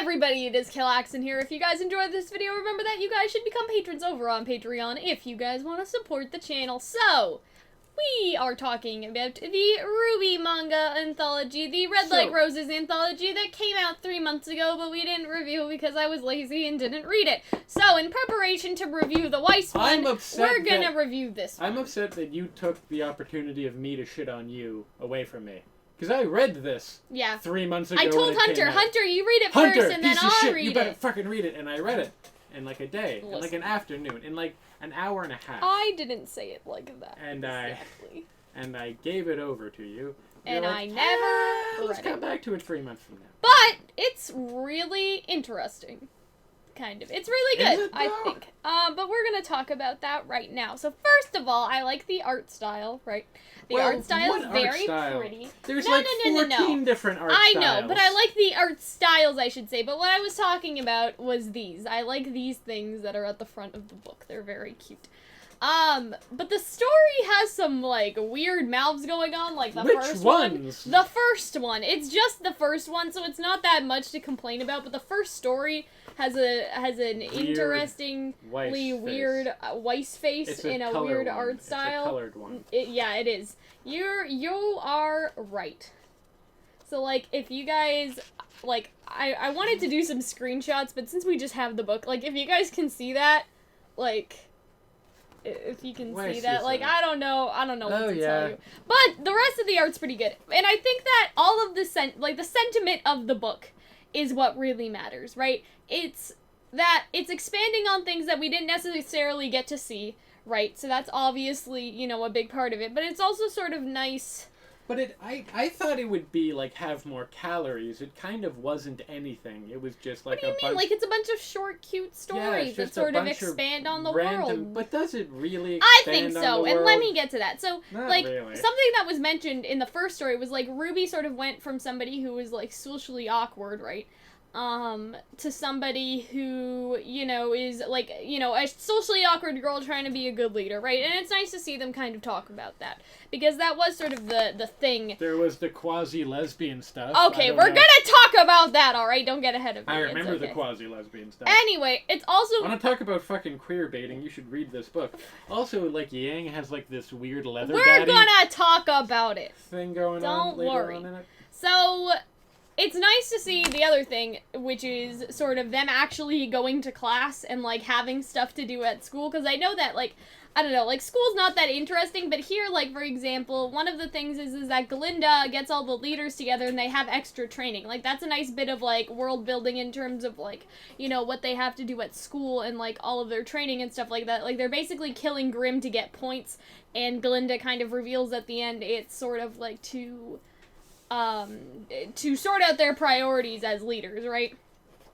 everybody, it is Calxiyn here. If you guys enjoyed this video, remember that you guys should become patrons over on Patreon if you guys want to support the channel. So, we are talking about the RWBY Manga Anthology, the Red Like Roses Anthology that came out 3 months ago, but we didn't review because I was lazy and didn't read it. So, in preparation to review the Weiss one, we're gonna review this one. I'm upset that you took the opportunity of me to shit on you away from me. Because I read this 3 months ago. I told Hunter, you read it first and then I'll read it. You better fucking read it. And I read it in like a day, in like an afternoon, in like an hour and a half. I didn't say it like that. And I gave it over to you. And I never read it. Let's come back to it 3 months from now. But it's really interesting. Kind of. It's really good, I think. But we're going to talk about that right now. So first of all, I like the art style, right? The art style is very pretty. There's 14 different art styles. I know, but I like the art styles, I should say. But what I was talking about was these. I like these things that are at the front of the book. They're very cute. But the story has some, like, weird mouths going on, like the first one. The first one. It's just the first one, so it's not that much to complain about, but the first story has an interestingly weird Weiss face in a weird art style. It's a colored one. Yeah, it is. You are right. So, like, if you guys, like, I wanted to do some screenshots, but since we just have the book, like, if you guys can see that, like, if you can see that, like, I don't know what to tell you. But the rest of the art's pretty good. And I think that all of the sentiment of the book is what really matters, right? It's that it's expanding on things that we didn't necessarily get to see, right? So that's obviously, you know, a big part of it. But it's also sort of nice. But I thought it would be, like, have more calories. It kind of wasn't anything. It was just, like, what do you mean? Like, it's a bunch of short, cute stories that sort of expand on the world. But does it really expand I think so, on the world? And let me get to that. So, Not like, really. something that was mentioned in the first story was, like, RWBY sort of went from somebody who was, like, socially awkward, right? To somebody who, you know, is, like, you know, a socially awkward girl trying to be a good leader, right? And it's nice to see them kind of talk about that. Because that was sort of the thing. There was the quasi-lesbian stuff. Okay, we're gonna talk about that, alright? Don't get ahead of me. I remember the quasi-lesbian stuff. Anyway, it's also... I want to talk about fucking queer baiting. You should read this book. Also, like, Yang has, like, this weird leather daddy... We're gonna talk about it. ...thing going on later on in it. So... It's nice to see the other thing, which is sort of them actually going to class and, like, having stuff to do at school, because I know that, like, I don't know, like, school's not that interesting, but here, like, for example, one of the things is that Glinda gets all the leaders together and they have extra training. Like, that's a nice bit of, like, world building in terms of, like, you know, what they have to do at school and, like, all of their training and stuff like that. Like, they're basically killing Grimm to get points, and Glinda kind of reveals at the end it's sort of, like, to sort out their priorities as leaders, right?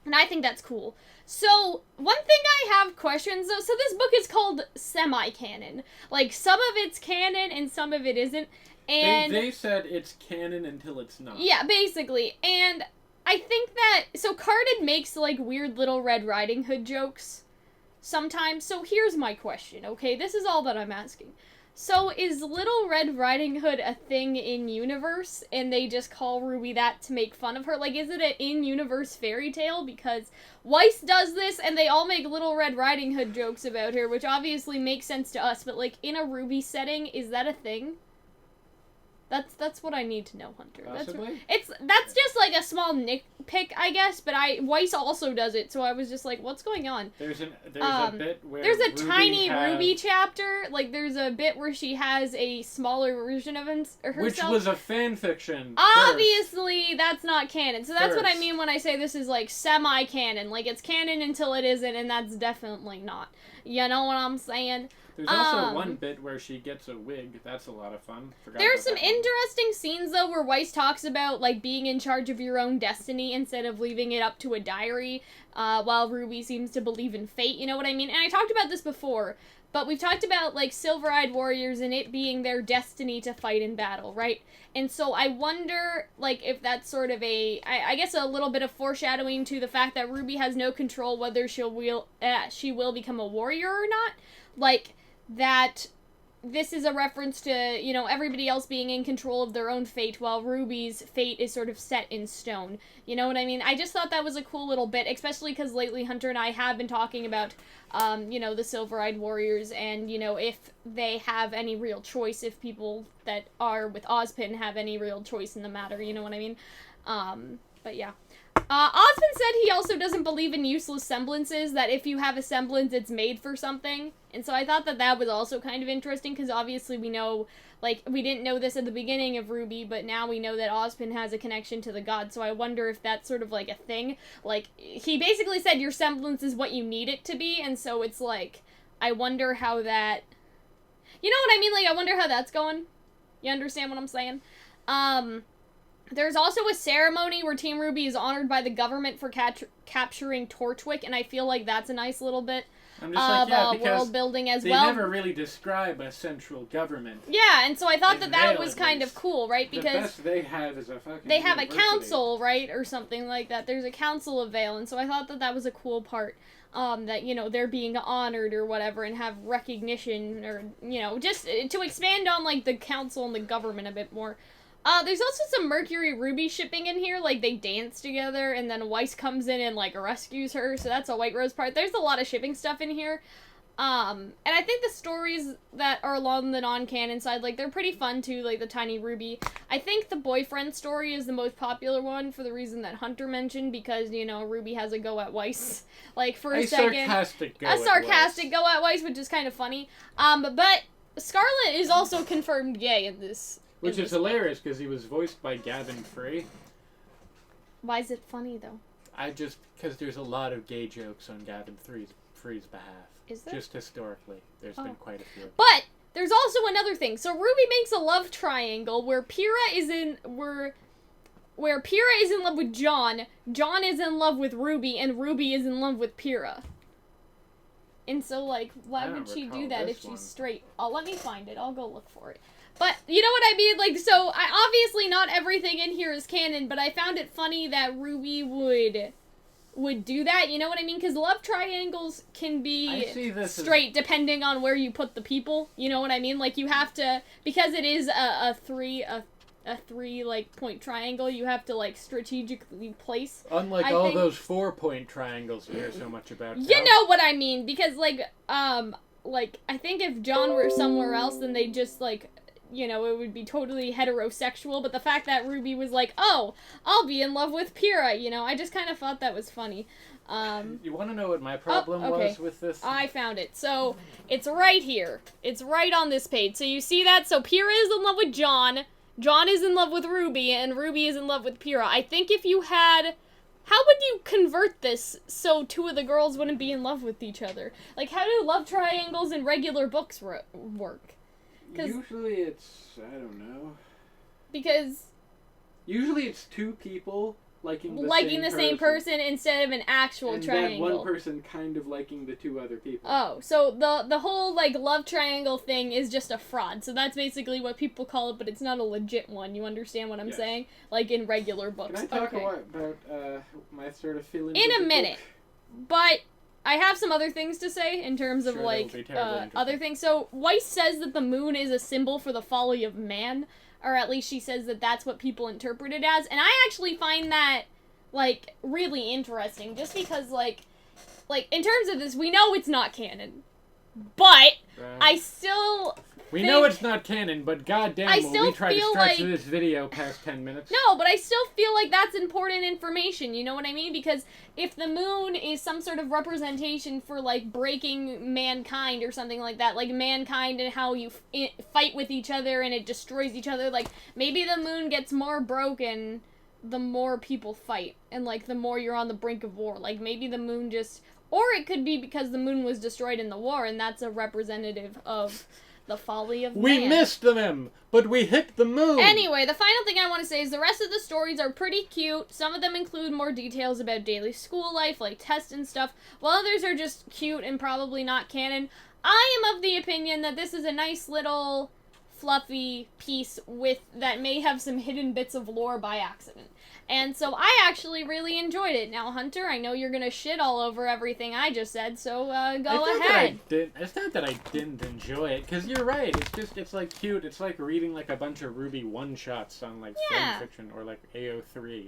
And I think that's cool. So, one thing I have questions, though, so this book is called semi-canon. Like, some of it's canon and some of it isn't, and... They said it's canon until it's not. Yeah, basically, and I think that, so Carded makes, like, weird Little Red Riding Hood jokes sometimes, so here's my question, okay? This is all that I'm asking. So, is Little Red Riding Hood a thing in universe, and they just call RWBY that to make fun of her? Like, is it an in-universe fairy tale? Because Weiss does this, and they all make Little Red Riding Hood jokes about her, which obviously makes sense to us, but, like, in a RWBY setting, is that a thing? That's what I need to know, Hunter. Possibly. That's just like a small nitpick, I guess, but Weiss also does it, so I was just like, what's going on? There's a bit where there's a RWBY tiny RWBY chapter, like there's a bit where she has a smaller version of herself. Which was a fan fiction. Obviously, that's not canon. So that's what I mean when I say this is like semi-canon. Like it's canon until it isn't, and that's definitely not. You know what I'm saying? There's also one bit where she gets a wig. That's a lot of fun. There's some interesting scenes, though, where Weiss talks about, like, being in charge of your own destiny instead of leaving it up to a diary, while RWBY seems to believe in fate, you know what I mean? And I talked about this before, but we've talked about, like, Silver-Eyed Warriors and it being their destiny to fight in battle, right? And so I wonder, like, if that's sort of I guess a little bit of foreshadowing to the fact that RWBY has no control whether she will become a warrior or not. Like, that this is a reference to, you know, everybody else being in control of their own fate while Ruby's fate is sort of set in stone. You know what I mean? I just thought that was a cool little bit, especially because lately Hunter and I have been talking about, you know, the Silver-Eyed Warriors and, you know, if they have any real choice, if people that are with Ozpin have any real choice in the matter, you know what I mean? But yeah. Ozpin said he also doesn't believe in useless semblances, that if you have a semblance, it's made for something. And so I thought that that was also kind of interesting, because obviously we know, like, we didn't know this at the beginning of RWBY, but now we know that Ozpin has a connection to the god, so I wonder if that's sort of like a thing. Like, he basically said your semblance is what you need it to be, and so it's like, I wonder how that... You know what I mean? Like, I wonder how that's going. You understand what I'm saying? There's also a ceremony where Team RWBY is honored by the government for capturing Torchwick, and I feel like that's a nice little bit of world building as well. They never really describe a central government. Yeah, and so I thought that was kind of cool, right? Because the best they have is a fucking they have university. a council, right, or something like that. There's a council of Vale, and so I thought that was a cool part. That, you know, they're being honored or whatever and have recognition or, you know, just to expand on, like, the council and the government a bit more. There's also some Mercury Ruby shipping in here, like, they dance together, and then Weiss comes in and, like, rescues her, so that's a White Rose part. There's a lot of shipping stuff in here, and I think the stories that are along the non-canon side, like, they're pretty fun, too, like, the Tiny Ruby. I think the boyfriend story is the most popular one, for the reason that Hunter mentioned, because, you know, Ruby has a go at Weiss, like, for a second. Sarcastic go at Weiss, which is kind of funny. But Scarlet is also confirmed gay in this. Which is hilarious, because he was voiced by Gavin Frey. Why is it funny, though? Because there's a lot of gay jokes on Gavin Frey's behalf. Is there? Just historically. There's been quite a few. But, there's also another thing. So, RWBY makes a love triangle where Pyrrha is in love with John is in love with RWBY, and RWBY is in love with Pyrrha. And so, like, why would she do that if she's straight? Let me find it. I'll go look for it. But, you know what I mean? Like, so, obviously not everything in here is canon, but I found it funny that RWBY would do that, you know what I mean? Because love triangles can be straight depending on where you put the people, you know what I mean? Like, you have to, because it is a three, like, point triangle, you have to, like, strategically place. Unlike those 4-point triangles you hear so much about. You know what I mean? Because, like, I think if John were somewhere else, then they'd just, like, you know, it would be totally heterosexual, but the fact that RWBY was like, oh, I'll be in love with Pyrrha, you know, I just kind of thought that was funny. You want to know what my problem was with this? I found it. So, it's right here. It's right on this page. So you see that? So Pyrrha is in love with John is in love with RWBY, and RWBY is in love with Pyrrha. I think if you had... How would you convert this so two of the girls wouldn't be in love with each other? Like, how do love triangles in regular books work? Usually it's, I don't know. Because... Usually it's two people liking the same person instead of an actual triangle. And then one person kind of liking the two other people. Oh, so the whole, like, love triangle thing is just a fraud. So that's basically what people call it, but it's not a legit one. You understand what I'm saying? Like, in regular books. Can I talk about my sort of feelings in a minute. But... I have some other things to say in terms of, like, other things. So, Weiss says that the moon is a symbol for the folly of man, or at least she says that that's what people interpret it as, and I actually find that, like, really interesting, just because, like, in terms of this, we know it's not canon, but I still... We know it's not canon, but goddamn, will we try to stretch this video past 10 minutes? No, but I still feel like that's important information, you know what I mean? Because if the moon is some sort of representation for, like, breaking mankind or something like that, like mankind and how you fight with each other and it destroys each other, like, maybe the moon gets more broken the more people fight, and, like, the more you're on the brink of war. Like, maybe the moon just... Or it could be because the moon was destroyed in the war, and that's a representative of... the folly of man. We missed them, but we hit the moon! Anyway, the final thing I want to say is the rest of the stories are pretty cute. Some of them include more details about daily school life, like tests and stuff, while others are just cute and probably not canon. I am of the opinion that this is a nice little fluffy piece that may have some hidden bits of lore by accident. And so I actually really enjoyed it. Now, Hunter, I know you're going to shit all over everything I just said, so go ahead. It's not that I didn't enjoy it, because you're right. It's like cute. It's like reading like a bunch of RWBY one-shots on like fan fiction or like AO3.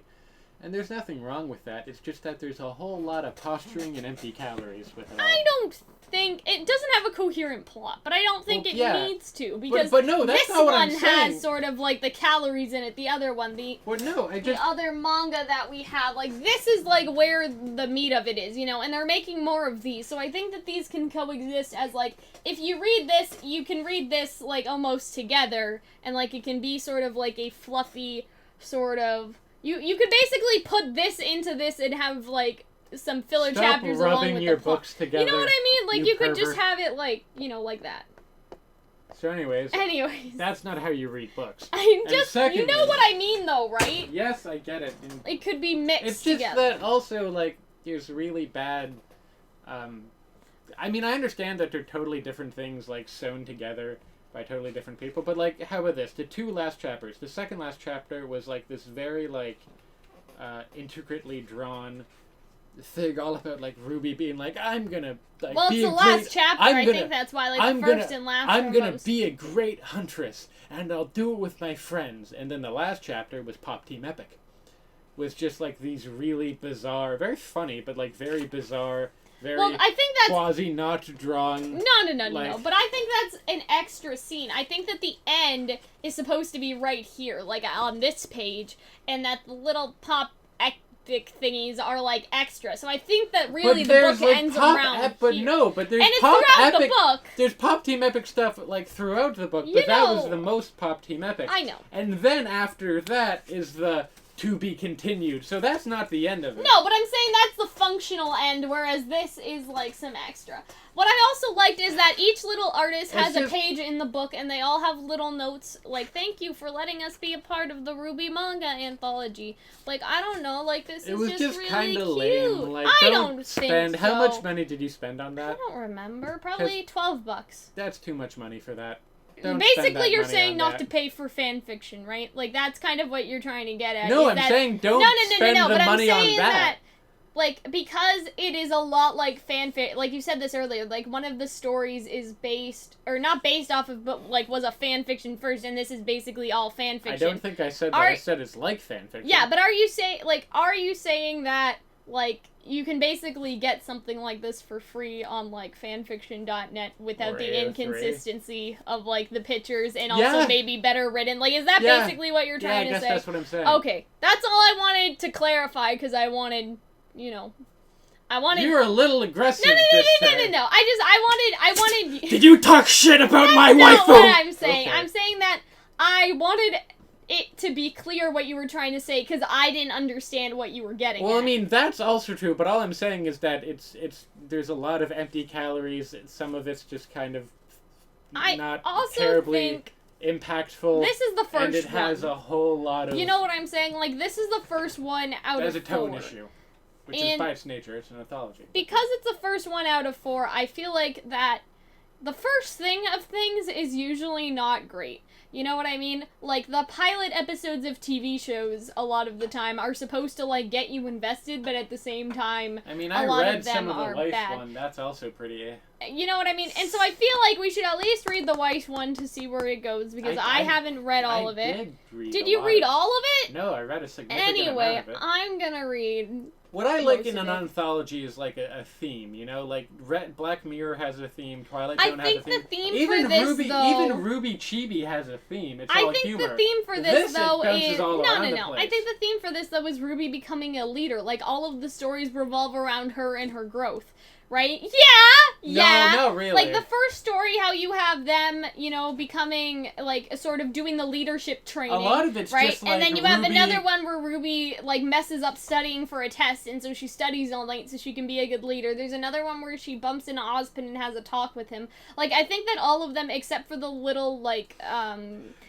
And there's nothing wrong with that. It's just that there's a whole lot of posturing and empty calories with it all. I don't think... It doesn't have a coherent plot, but I don't think it needs to. Because but no, that's not what I'm saying. This one has sort of like the calories in it. The other one, the other manga that we have, like this is like where the meat of it is, you know, and they're making more of these. So I think that these can coexist as like, if you read this, you can read this like almost together, and like it can be sort of like a fluffy sort of... You could basically put this into this and have, like, some filler chapters along with your the plot. books together. You know what I mean? Like, you could just have it, like, you know, like that. So anyways. That's not how you read books. Secondly, you know what I mean, though, right? Yes, I get it. And it could be mixed together. It's just that also, like, there's really bad... I mean, I understand that they're totally different things, like, sewn together by totally different people, but like, how about this? The two last chapters. The second last chapter was like this very like intricately drawn thing all about like RWBY being like, I'm gonna like well, be it's a the great, last chapter. I think that's why like the first and last. I'm gonna be a great huntress, and I'll do it with my friends. And then the last chapter was Pop Team Epic, was just like these really bizarre, very funny, but like very bizarre. Well, I think that's quasi not drawn. No. But I think that's an extra scene. I think that the end is supposed to be right here, like on this page, and that the little pop epic thingies are like extra. So I think that really the book like ends around here. But there's and Pop it's throughout Epic. The book. There's Pop Team Epic stuff like throughout the book, but that was the most Pop Team Epic. I know. And then after that is the to be continued. So that's not the end of it. No, but I'm saying that's the functional end, whereas this is like some extra. What I also liked is that each little artist has a page in the book, and they all have little notes like, thank you for letting us be a part of the RWBY Manga Anthology. Like, I don't know, like, this is just really kind of cute. Lame. Like, I don't think so. How much money did you spend on that? I don't remember. Probably $12. That's too much money for that. Basically, you're saying not to pay for fan fiction, right? Like, that's kind of what you're trying to get at. No, I'm saying don't spend the money on that. Like, because it is a lot like fanfic, like you said this earlier, like, one of the stories is based, or not based off of, but, like, was a fan fiction first, and this is basically all fan fiction. I don't think I said that. I said it's like fan fiction. Yeah, but are you saying that, like, you can basically get something like this for free on, like, fanfiction.net without the inconsistency of, like, the pictures and also maybe better written? Like, is that basically what you're trying to say? Yeah, I guess that's what I'm saying. Okay, that's all I wanted to clarify, because I wanted, you know... You're a little aggressive No. I wanted... Did you talk shit about my waifu? That's not what I'm saying. Okay. I'm saying that I wanted it to be clear what you were trying to say, because I didn't understand what you were getting at. Well, I mean, that's also true, but all I'm saying is that there's a lot of empty calories. Some of it's just kind of not terribly impactful. This is the first one. And it has a whole lot of... You know what I'm saying? Like, this is the first one out of 4. That's a tone issue. Which is by its nature, it's an anthology. Because it's the first one out of 4, I feel like that the first thing of things is usually not great. You know what I mean? Like, the pilot episodes of TV shows, a lot of the time, are supposed to, like, get you invested, but at the same time, I mean, a lot read of them some of the are Weiss bad. one. That's also pretty... You know what I mean? And so I feel like we should at least read the Weiss one to see where it goes, because I haven't read all of it. Did you read all of it? No, I read a significant amount of it. I'm gonna read... What I like in an anthology is like a theme, you know, like Black Mirror has a theme, Twilight Zone has a theme. I think the theme for this, though... Even RWBY Chibi has a theme. It's all humor. I think the theme for this, though, is... No. I think the theme for this, though, is RWBY becoming a leader. Like, all of the stories revolve around her and her growth. Right? Yeah! No, really. Like, the first story, how you have them, you know, becoming, like, sort of doing the leadership training. A lot of it's right? just, like, and then you have another one where RWBY, like, messes up studying for a test, and so she studies all night so she can be a good leader. There's another one where she bumps into Ozpin and has a talk with him. Like, I think that all of them, except for the little, like,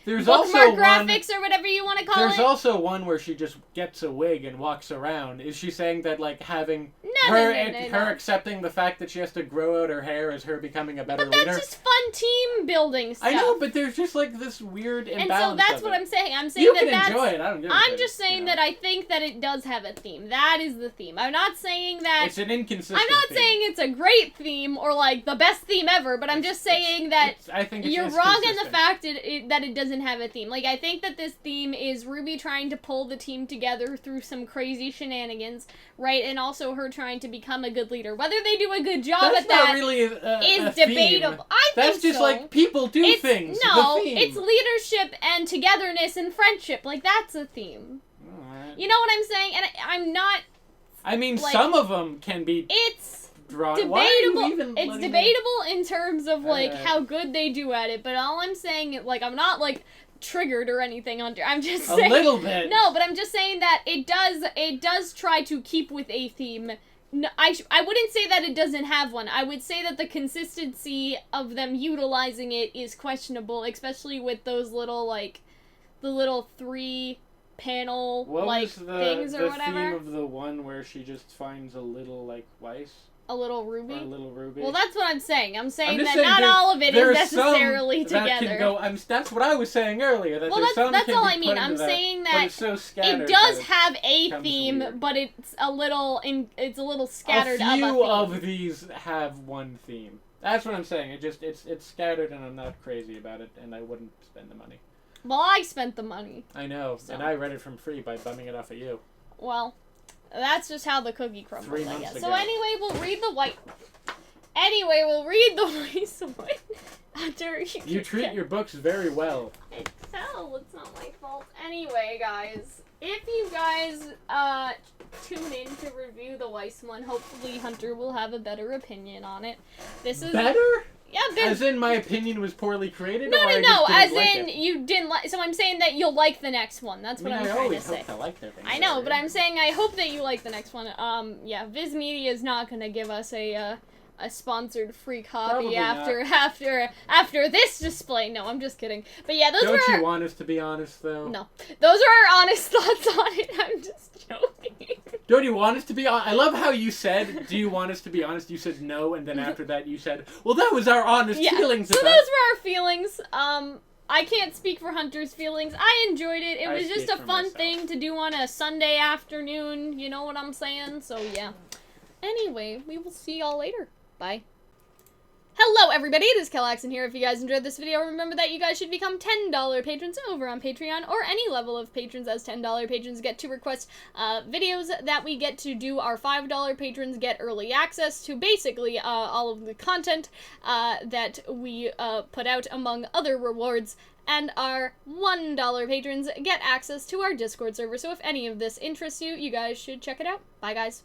there's bookmark graphics or whatever you want to call it. There's also one where she just gets a wig and walks around. Is she saying that, like, having her accepting the fact that she has to grow out her hair as her becoming a better leader. But that's just fun team building stuff. I know, but there's just like this weird imbalance. And so that's what I'm saying. I'm saying you that can that's. Enjoy it. I don't give a I'm shit, just saying that I think that it does have a theme. That is the theme. I'm not saying that it's an inconsistent. I'm not saying it's a great theme or like the best theme ever, but I'm just saying that I think you're it's wrong consistent. in the fact that it doesn't have a theme. Like, I think that this theme is RWBY trying to pull the team together through some crazy shenanigans, right? And also her trying to become a good leader. Whether they do a good job at that really is a debatable. Theme. I think That's just so. like people do things. No, the theme. it's leadership and togetherness and friendship. Like, that's a theme. Right. You know what I'm saying? And I'm not... I mean, like, some of them can be... It's... Drawn. debatable. It's debatable in terms of like Alright. how good they do at it, but all I'm saying, like, I'm not like triggered or anything under. I'm just saying a little bit. No, but I'm just saying that it does try to keep with a theme. No, I wouldn't say that it doesn't have one. I would say that the consistency of them utilizing it is questionable, especially with those little like the little 3-panel like things or whatever. What was the theme of the one where she just finds a little like Weiss? A little RWBY? Or a little RWBY. Well, that's what I'm saying. I'm saying that saying not all of it is necessarily that together. Can go, that's what I was saying earlier. That well, that's all I mean. I'm saying that it's so scattered it does that have a becomes theme, weird. but it's a little scattered. A few of of these have one theme. That's what I'm saying. It's scattered, and I'm not crazy about it, and I wouldn't spend the money. Well, I spent the money. I know, So. and I read it from free by bumming it off of you. Well, that's just how the cookie crumbles, 3 I months guess. ago. So anyway, we'll read the white one. After You treat your books very well. It's not my fault. Anyway, guys, if you guys tune in to review the Weiss one, hopefully Hunter will have a better opinion on it. This is better? Yeah, as in my opinion was poorly created. No, or I no, just as didn't like in it? you didn't like. So I'm saying that you'll like the next one. That's what I'm trying to always say. hope I like their things. I know, but I'm saying I hope that you like the next one. Yeah, Viz Media is not gonna give us a sponsored free copy Probably after this display. No, I'm just kidding. But yeah, those Don't were you want us to be honest though? No, those are our honest thoughts on it. I'm just joking. Don't you want us to be honest? I love how you said, "Do you want us to be honest?" You said no, and then after that you said, "Well, that was our honest feelings." So about those were our feelings. I can't speak for Hunter's feelings. I enjoyed it. It I was just speak a for fun myself. thing to do on a Sunday afternoon. You know what I'm saying? So yeah. Anyway, we will see y'all later. Bye. Hello everybody, it is Calxiyn here. If you guys enjoyed this video, remember that you guys should become $10 patrons over on Patreon, or any level of patrons, as $10 patrons get to request videos that we get to do. Our $5 patrons get early access to basically all of the content that we put out, among other rewards. And our $1 patrons get access to our Discord server. So if any of this interests you, you guys should check it out. Bye guys.